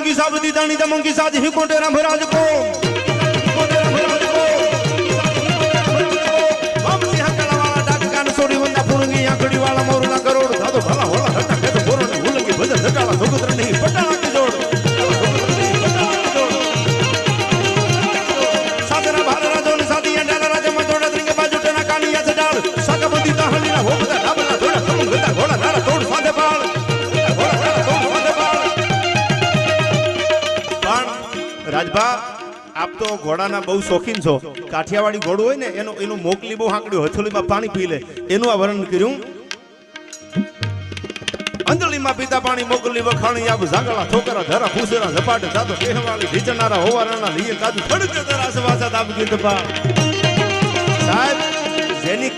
मंगी साब दी दानी दा मंगी साज ही कोटेरा भराज को हम सिंह कलावाला डाक कान सोरी वंदा पुणगी आंकड़ी वाला मोरला करोड़ दादो भला होला हटा के तो बोरो ने भूल के भजन धटाला धोगत्र नहीं पटाला की जोड़ सादरा भाररा जोन सादी अंडाला राजा मजोड़ा द्रिंग बाजू टेना कानिया से डाल साकबदी ताहली ना हो बता डाबला थोड़ा कम गता घोड़ा नारा तोड़ सादे बाल રાજભા આપ તો ઘોડાના બહુ શોખીન છો કાઠિયાવાડી ઘોડું હોય ને એનું મોકલી બહુ હાંકડ્યું હથોડીમાં પાણી પી લે એનું આ વર્ણન કર્યું અંજલિમાં પીતા પાણી મોકલી વખાણી આપ ઝાંગળા ઠોકરા ધરા ફૂસેરા ઝપાટ જાતો કહેવાલી ઢીચનારા હોવારાના લીએ કાજુ ખડકે ધરા સવાસા દાબ ગીત પા સાહેબ જેની